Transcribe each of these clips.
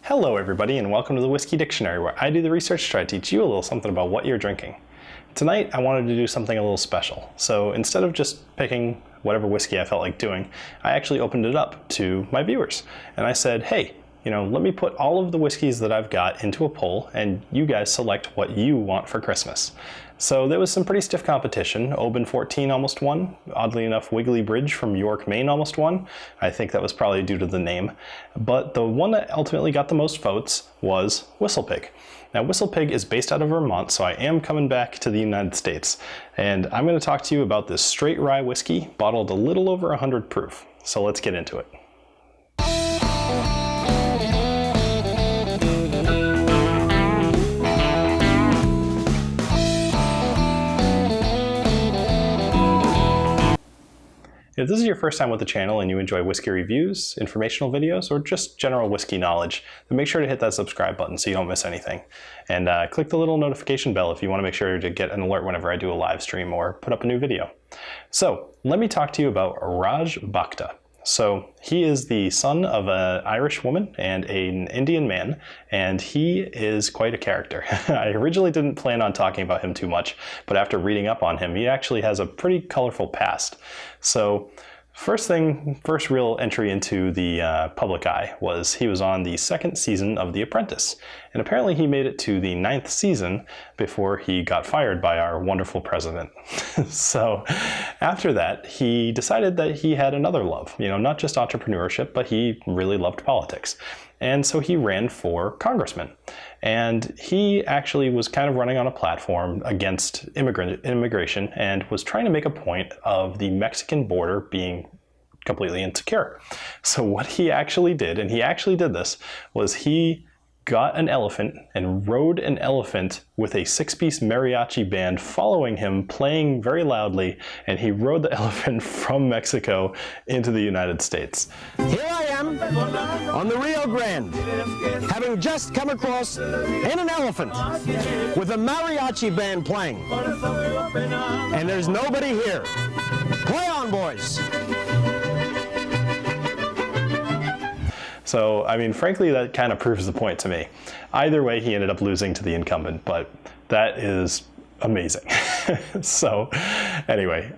Hello everybody and welcome to the Whiskey Dictionary, where I do the research to try to teach you a little something about what you're drinking. Tonight I wanted to do something a little special, so instead of just picking whatever whiskey I felt like doing, I actually opened it up to my viewers. And I said, hey, let me put all of the whiskeys that I've got into a poll and you guys select what you want for Christmas. So there was some pretty stiff competition. Oban 14 almost won. Oddly enough, Wiggly Bridge from York, Maine almost won. I think that was probably due to the name. But the one that ultimately got the most votes was WhistlePig. Now WhistlePig is based out of Vermont, so I am coming back to the United States. And I'm going to talk to you about this straight rye whiskey, bottled a little over 100 proof. So let's get into it. If this is your first time with the channel and you enjoy whiskey reviews, informational videos, or just general whiskey knowledge, then make sure to hit that subscribe button so you don't miss anything. And click the little notification bell if you want to make sure to get an alert whenever I do a live stream or put up a new video. So let me talk to you about Raj Bhakta. So he is the son of an Irish woman and an Indian man, and he is quite a character. I originally didn't plan on talking about him too much, but after reading up on him, he actually has a pretty colorful past. So first real entry into the public eye was he was on the second season of The Apprentice. And apparently he made it to the 9th season before he got fired by our wonderful president. So after that, he decided that he had another love, not just entrepreneurship, but he really loved politics. And so he ran for congressman. And he actually was kind of running on a platform against immigration and was trying to make a point of the Mexican border being completely insecure. So what he actually did, and he actually did this, was he got an elephant and rode an elephant with a 6-piece mariachi band following him, playing very loudly, and he rode the elephant from Mexico into the United States. Here I am on the Rio Grande, having just come across in an elephant with a mariachi band playing, and there's nobody here. Play on, boys. So, I mean, frankly, that kind of proves the point to me. Either way, he ended up losing to the incumbent, but that is amazing. So, anyway,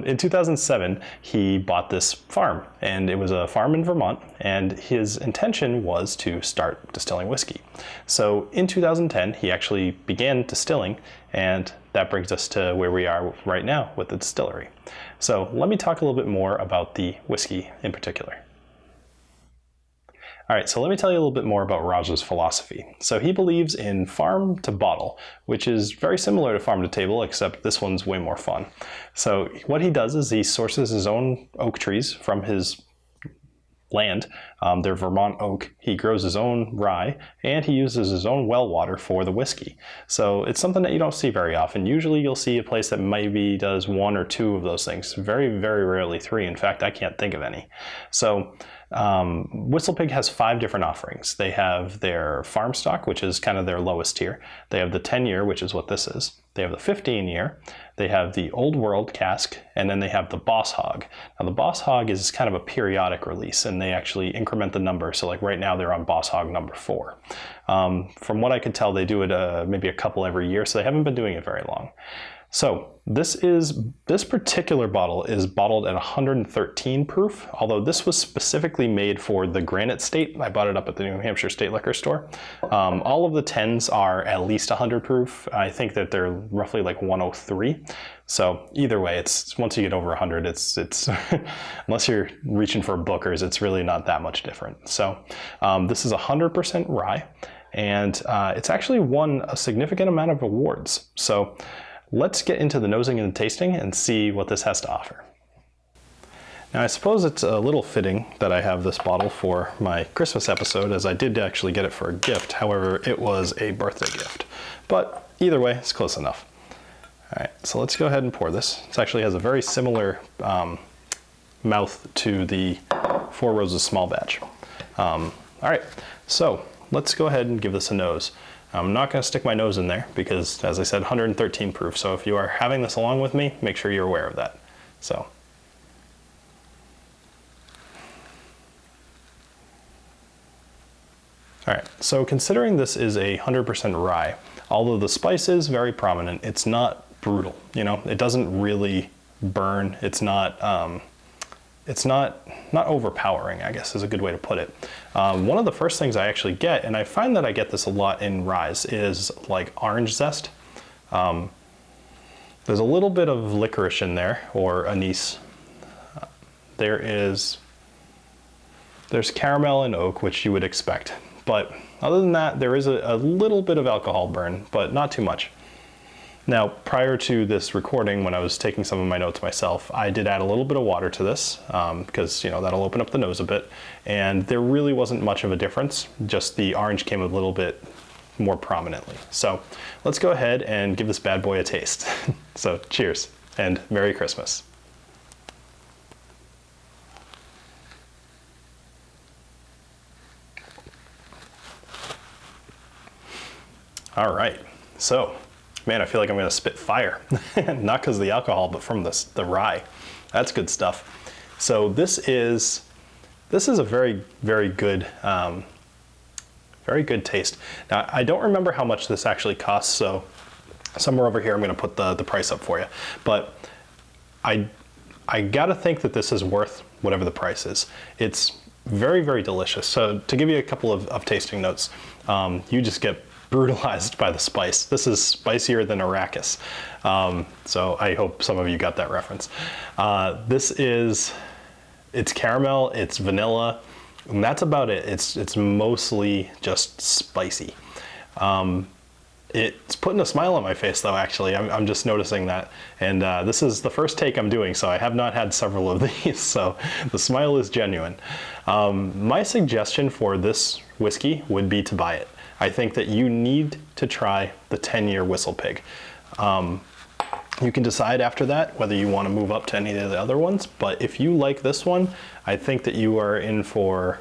in 2007, he bought this farm, and it was a farm in Vermont, and his intention was to start distilling whiskey. So, in 2010, he actually began distilling, and that brings us to where we are right now with the distillery. So, let me talk a little bit more about the whiskey in particular. All right, so let me tell you a little bit more about Raj's philosophy. So he believes in farm to bottle, which is very similar to farm to table, except this one's way more fun. So what he does is he sources his own oak trees from his land. They're Vermont oak. He grows his own rye, and he uses his own well water for the whiskey. So it's something that you don't see very often. Usually you'll see a place that maybe does 1 or 2 of those things. Very, very rarely 3. In fact, I can't think of any. So WhistlePig has 5 different offerings. They have their farm stock, which is kind of their lowest tier. They have the 10-year, which is what this is. They have the 15-year. They have the Old World cask, and then they have the Boss Hog. Now the Boss Hog is kind of a periodic release, and they actually increment the number. So like right now they're on Boss Hog number 4. From what I could tell, they do it maybe a couple every year, so they haven't been doing it very long. So this particular bottle is bottled at 113 proof, although this was specifically made for the Granite State. I bought it up at the New Hampshire State Liquor Store. All of the 10s are at least 100 proof. I think that they're roughly like 103. So either way, it's once you get over 100, it's unless you're reaching for Booker's, it's really not that much different. So this is 100% rye, and it's actually won a significant amount of awards. So let's get into the nosing and the tasting and see what this has to offer. Now I suppose it's a little fitting that I have this bottle for my Christmas episode, as I did actually get it for a gift. However, it was a birthday gift. But either way, it's close enough. All right, so let's go ahead and pour this. This actually has a very similar mouth to the Four Roses small batch. All right, so let's go ahead and give this a nose. I'm not going to stick my nose in there because, as I said, 113 proof. So if you are having this along with me, make sure you're aware of that. So All right, so considering this is a 100% rye, although the spice is very prominent, it's not brutal. You know, it doesn't really burn. It's not overpowering, I guess is a good way to put it. One of the first things I actually get, and I find that I get this a lot in ryes, is like orange zest. There's a little bit of licorice in there, or anise. There's caramel and oak, which you would expect. But other than that, there is a little bit of alcohol burn, but not too much. Now, prior to this recording, when I was taking some of my notes myself, I did add a little bit of water to this because, you know, that'll open up the nose a bit. And there really wasn't much of a difference, just the orange came a little bit more prominently. So let's go ahead and give this bad boy a taste. So cheers and Merry Christmas. All right, so, man, I feel like I'm gonna spit fire. Not because of the alcohol, but from the rye. That's good stuff. So this is a very, very good taste. Now, I don't remember how much this actually costs, so somewhere over here I'm gonna put the price up for you. But I gotta think that this is worth whatever the price is. It's very, very delicious. So to give you a couple of tasting notes, you just get brutalized by the spice. This is spicier than Arrakis. So I hope some of you got that reference. It's caramel, it's vanilla, and that's about it. It's mostly just spicy. It's putting a smile on my face though, actually. I'm just noticing that. And this is the first take I'm doing, so I have not had several of these, so the smile is genuine. My suggestion for this whiskey would be to buy it. I think that you need to try the 10-year WhistlePig. You can decide after that whether you want to move up to any of the other ones, but if you like this one, I think that you are in for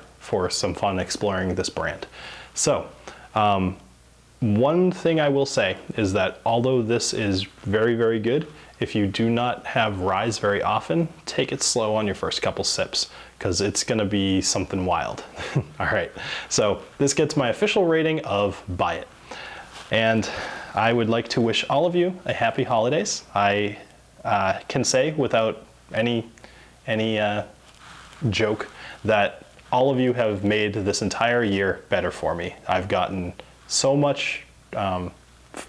some fun exploring this brand. So, one thing I will say is that although this is very, very good, if you do not have ryes very often, take it slow on your first couple sips, because it's gonna be something wild. All right, so this gets my official rating of buy it. And I would like to wish all of you a happy holidays. I can say without any joke that all of you have made this entire year better for me. I've gotten so much of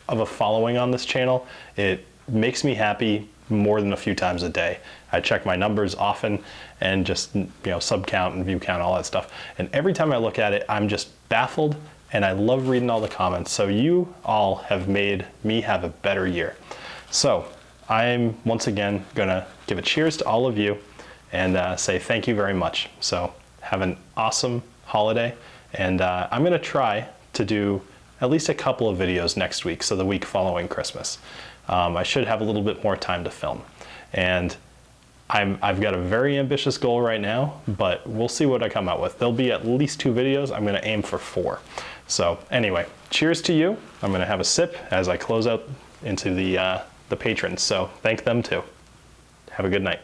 a following on this channel. It makes me happy more than a few times a day. I check my numbers often and just, you know, sub count and view count, all that stuff. And every time I look at it, I'm just baffled, and I love reading all the comments. So you all have made me have a better year. So I'm once again gonna give a cheers to all of you and say thank you very much. So have an awesome holiday, and I'm gonna try to do at least a couple of videos next week, so the week following Christmas. I should have a little bit more time to film. And I've got a very ambitious goal right now, but we'll see what I come out with. There'll be at least 2 videos. I'm gonna aim for 4. So anyway, cheers to you. I'm gonna have a sip as I close out into the patrons, so thank them too. Have a good night.